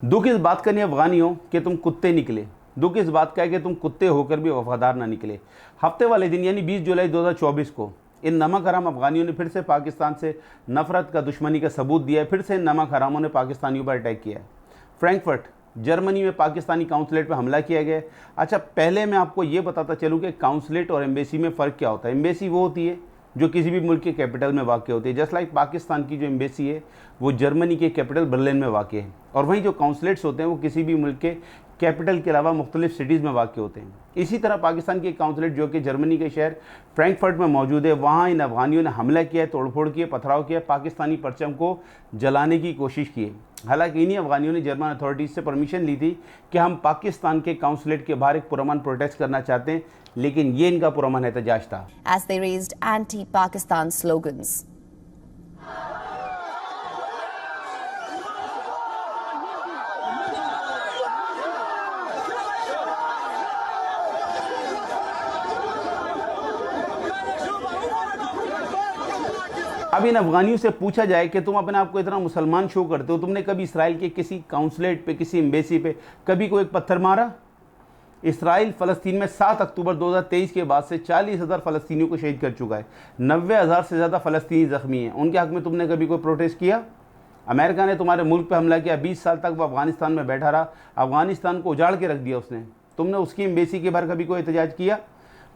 दुख इस बात का नहीं अफगानियों कि तुम कुत्ते निकले, दुख इस बात का है कि तुम कुत्ते होकर भी वफादार ना निकले। हफ्ते वाले दिन यानी 20 जुलाई 2024 को इन नमक हराम अफगानियों ने फिर से पाकिस्तान से नफरत का दुश्मनी का सबूत दिया है। फिर से इन नमक हरामों ने पाकिस्तानियों पर अटैक किया है। फ्रैंकफर्ट जर्मनी में पाकिस्तानी काउंसलेट पर हमला किया गया। अच्छा, पहले मैं आपको ये बताता चलूँ कि काउंसलेट और एम्बेसी में फ़र्क क्या होता है। एम्बेसी वो होती है जो किसी भी मुल्क के कैपिटल में वाक़ होती है। जस्ट लाइक पाकिस्तान की जो एम्बेसी है वो जर्मनी के कैपिटल बर्लिन में वाक़ है, और वहीं जो काउंसलेट्स होते हैं वो किसी भी मुल्क के कैपिटल के अलावा मुख्तलिफ सिटीज़ में वाक़ होते हैं। इसी तरह पाकिस्तान की काउंसलेट जो कि जर्मनी के शहर फ्रैंकफर्ट में मौजूद है, वहाँ इन अफगानियों ने हमला किया, तोड़फोड़ किया, पथराव किया, पाकिस्तानी परचम को जलाने की कोशिश की। हालांकि इन्हीं अफगानियों ने जर्मन अथॉरिटीज़ से परमिशन ली थी कि हम पाकिस्तान के काउंसलेट के बाहर एक पुरअमन प्रोटेस्ट करना चाहते हैं, लेकिन ये इनका पुरअमन एहतजाज था। As they raised anti-Pakistan slogans. अब इन अफगानियों से पूछा जाए कि तुम अपने आप को इतना मुसलमान शो करते हो, तुमने कभी इसराइल के किसी काउंसलेट पे, किसी एम्बेसी पे कभी कोई एक पत्थर मारा? इसराइल फ़लस्तीन में 7 अक्टूबर 2023 के बाद से 40,000 फ़लस्तीनियों को शहीद कर चुका है। 90,000 से ज़्यादा फ़लस्तीनी ज़ख्मी हैं। उनके हक़ में तुमने कभी कोई प्रोटेस्ट किया? अमेरिका ने तुम्हारे मुल्क पे हमला किया, 20 साल तक वो अफ़गानिस्तान में बैठा रहा, अफ़गानिस्तान को उजाड़ के रख दिया उसने। तुमने उसकी एम्बेसी के बाहर कभी कोई एहतजाज किया?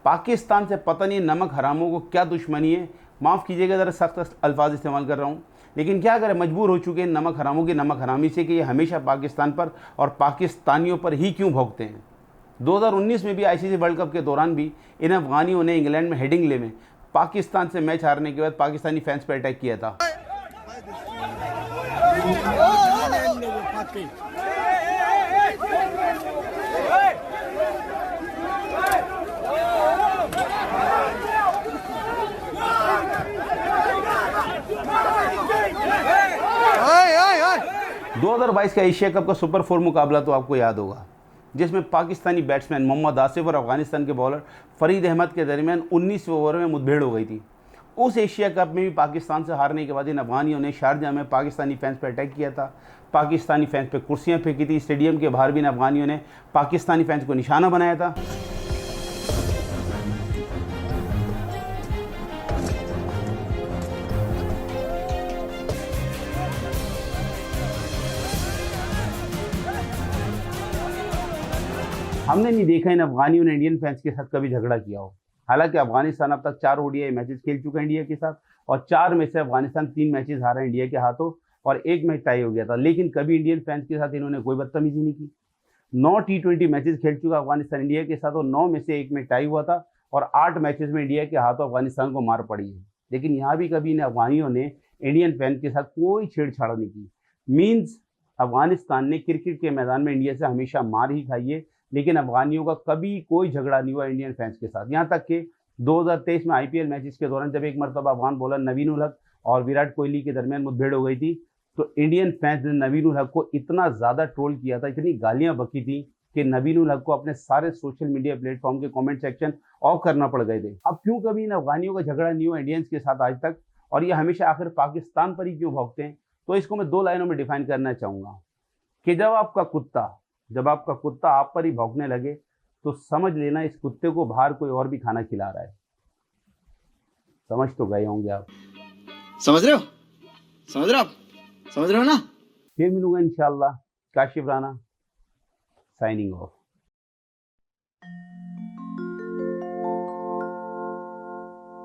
पाकिस्तान से पता नहीं नमक हरामों को क्या दुश्मनी है। माफ़ कीजिएगा, ज़रा सख्त अल्फाज इस्तेमाल कर रहा हूँ, लेकिन क्या करें, मजबूर हो चुके हैं नमक हरामों की नमक हरामी से कि ये हमेशा पाकिस्तान पर और पाकिस्तानियों पर ही क्यों भोंकते हैं। 2019 में भी आईसीसी वर्ल्ड कप के दौरान भी इन अफगानियों ने इंग्लैंड में हेडिंगले में पाकिस्तान से मैच हारने के बाद पाकिस्तानी फैंस पर अटैक किया था। ओए 2022 का एशिया कप का सुपर 4 मुकाबला तो आपको याद होगा, जिसमें पाकिस्तानी बैट्समैन मोहम्मद आसिफ और अफगानिस्तान के बॉलर फरीद अहमद के दरमियान 19वें ओवर में मुठभेड़ हो गई थी। उस एशिया कप में भी पाकिस्तान से हारने के बाद इन अफगानियों ने शारजाह में पाकिस्तानी फैंस पर अटैक किया था। पाकिस्तानी फैंस पर कुर्सियाँ फेंकी थी। स्टेडियम के बाहर भी इन अफगानियों ने पाकिस्तानी फैंस को निशाना बनाया था। हमने नहीं देखा इन अफगानियों ने इंडियन फैंस के साथ कभी झगड़ा किया हो। हालांकि अफगानिस्तान अब तक 4 ओडीआई मैचेस खेल चुका है इंडिया के साथ, और 4 में से अफगानिस्तान 3 मैचेस हारा है इंडिया के हाथों और 1 मैच टाई हो गया था। लेकिन कभी इंडियन फैंस के साथ इन्होंने कोई बदतमीजी नहीं की। 9 T20 मैचेस खेल चुका अफगानिस्तान इंडिया के साथ, और 9 में से 1 में टाई हुआ था, और 8 मैचेस में इंडिया के हाथों अफगानिस्तान को मार पड़ी है। लेकिन यहाँ भी कभी इन अफगानियों ने इंडियन फैंस के साथ कोई छेड़छाड़ नहीं की। मीन्स अफगानिस्तान ने क्रिकेट के मैदान में इंडिया से हमेशा मार ही खाई है, लेकिन अफगानियों का कभी कोई झगड़ा नहीं हुआ इंडियन फैंस के साथ। यहाँ तक कि 2023 में आईपीएल मैचेस के दौरान जब एक मरतबा अफगान बॉलर नवीन उल हक और विराट कोहली के दरमियान मुठभेड़ हो गई थी, तो इंडियन फैंस ने नवीन उल हक को इतना ज़्यादा ट्रोल किया था, इतनी गालियाँ बकी थी कि नवीन उल हक को अपने सारे सोशल मीडिया प्लेटफॉर्म के कमेंट सेक्शन ऑफ करना पड़ गए थे। अब क्यों कभी इन अफगानियों का झगड़ा नहीं हुआ इंडियंस के साथ आज तक, और ये हमेशा आखिर पाकिस्तान पर ही क्यों भौंकते हैं? तो इसको मैं 2 लाइनों में डिफाइन करना चाहूँगा कि जब आपका कुत्ता आप पर ही भौंकने लगे तो समझ लेना इस कुत्ते को बाहर कोई और भी खाना खिला रहा है। समझ तो गए होंगे आप। समझ रहे हो ना? फिर मिलूंगा इंशाल्लाह। Kashif Rana signing off.